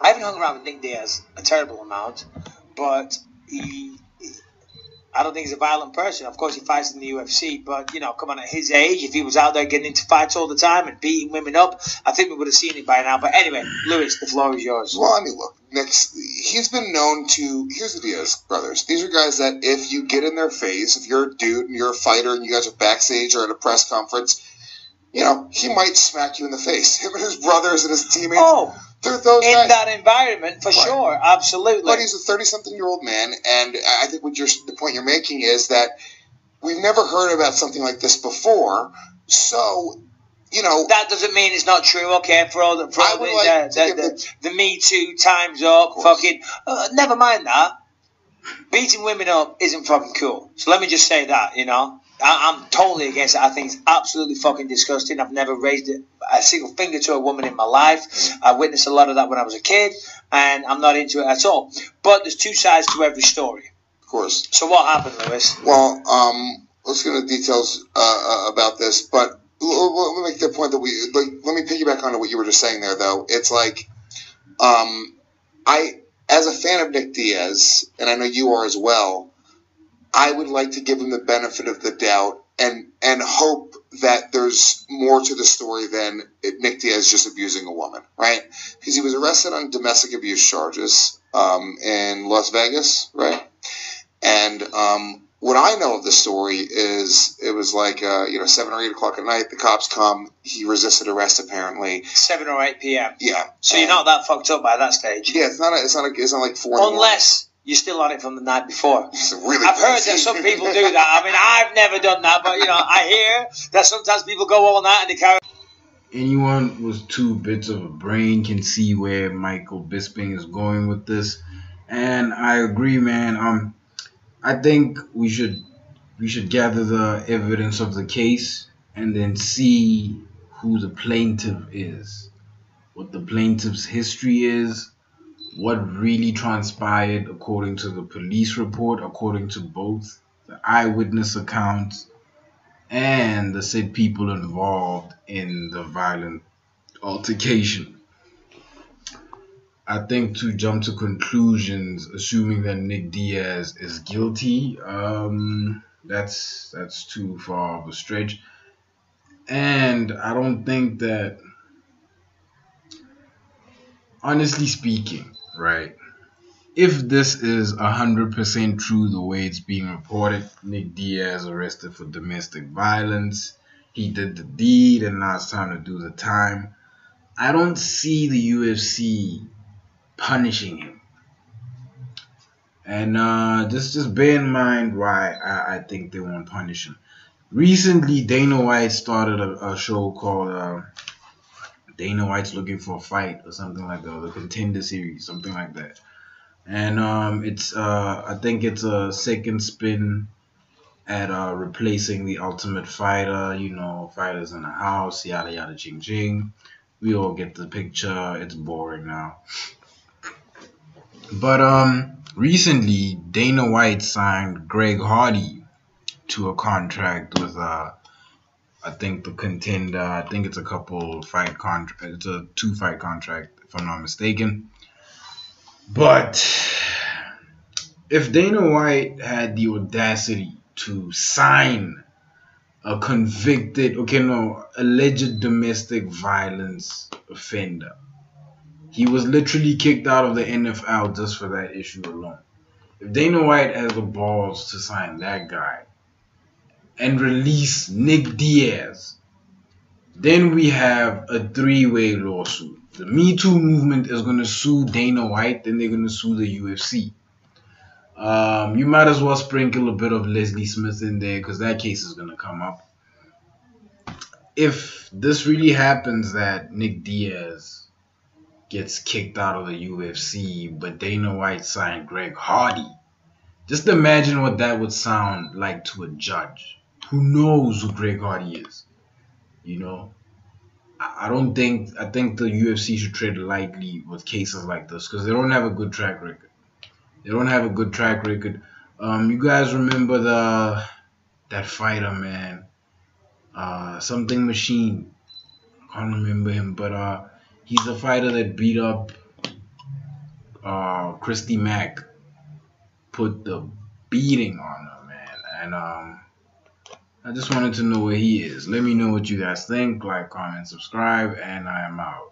I haven't hung around with Nick Diaz a terrible amount, but I don't think he's a violent person. Of course, he fights in the UFC, but, you know, come on, at his age, if he was out there getting into fights all the time and beating women up, I think we would have seen it by now. But anyway, Luis, the floor is yours. Well, I mean, look, he's been known to, here's the Diaz brothers. These are guys that if you get in their face, if you're a dude and you're a fighter and you guys are backstage or at a press conference, you know, he might smack you in the face. Him and his brothers and his teammates. Oh, they're those in guys. that environment, for sure, absolutely. But he's a 30-something-year-old man, and I think the point you're making is that we've never heard about something like this before. So, you know, that doesn't mean it's not true. Okay, for all the Me Too times up, fucking never mind that. Beating women up isn't fucking cool. So let me just say that, you know. I'm totally against it. I think it's absolutely fucking disgusting. I've never raised a single finger to a woman in my life. I witnessed a lot of that when I was a kid, and I'm not into it at all. But there's two sides to every story. Of course. So what happened, Luis? Well, let's get into details about this, but let me make the point that let me piggyback on what you were just saying there, though. It's like, as a fan of Nick Diaz, and I know you are as well, I would like to give him the benefit of the doubt and hope that there's more to the story than Nick Diaz just abusing a woman, right? Because he was arrested on domestic abuse charges in Las Vegas, right? And what I know of the story is it was like 7 or 8 o'clock at night. The cops come. He resisted arrest apparently. 7 or 8 p.m. Yeah. So you're not that fucked up by that stage. Yeah, it's not like 4. Unless you're still on it from the night before. Really I've heard that some people do that. I mean, I've never done that, but, you know, I hear that sometimes people go all night and they carry... Anyone with 2 bits of a brain can see where Michael Bisping is going with this. And I agree, man. I think we should gather the evidence of the case and then see who the plaintiff is, what the plaintiff's history is, what really transpired according to the police report, according to both the eyewitness accounts and the said people involved in the violent altercation. I think to jump to conclusions, assuming that Nick Diaz is guilty, that's too far of a stretch. And I don't think that, honestly speaking, right, if this is 100% true the way it's being reported, Nick Diaz arrested for domestic violence, he did the deed and now it's time to do the time, I don't see the UFC punishing him. And just bear in mind why I think they won't punish him. Recently, Dana White started a show called Dana White's Looking for a Fight or something like that, the Contender Series, something like that. And it's I think it's a second spin at replacing the Ultimate Fighter. You know, fighters in the house, yada yada, ching ching. We all get the picture. It's boring now. But recently, Dana White signed Greg Hardy to a contract with I think the Contender. I think it's a couple fight contract. It's a 2-fight contract, if I'm not mistaken. But if Dana White had the audacity to sign a alleged domestic violence offender, he was literally kicked out of the NFL just for that issue alone. If Dana White has the balls to sign that guy and release Nick Diaz, then we have a 3-way lawsuit. The Me Too movement is going to sue Dana White, then they're going to sue the UFC. You might as well sprinkle a bit of Leslie Smith in there because that case is going to come up. If this really happens that Nick Diaz gets kicked out of the UFC, but Dana White signed Greg Hardy, just imagine what that would sound like to a judge who knows who Greg Hardy is. You know, I think the UFC should tread lightly with cases like this because they don't have a good track record. You guys remember that fighter, man? Something Machine. I can't remember him, but he's the fighter that beat up Christy Mack put the beating on her, man. And I just wanted to know where he is. Let me know what you guys think. Like, comment, subscribe, and I am out.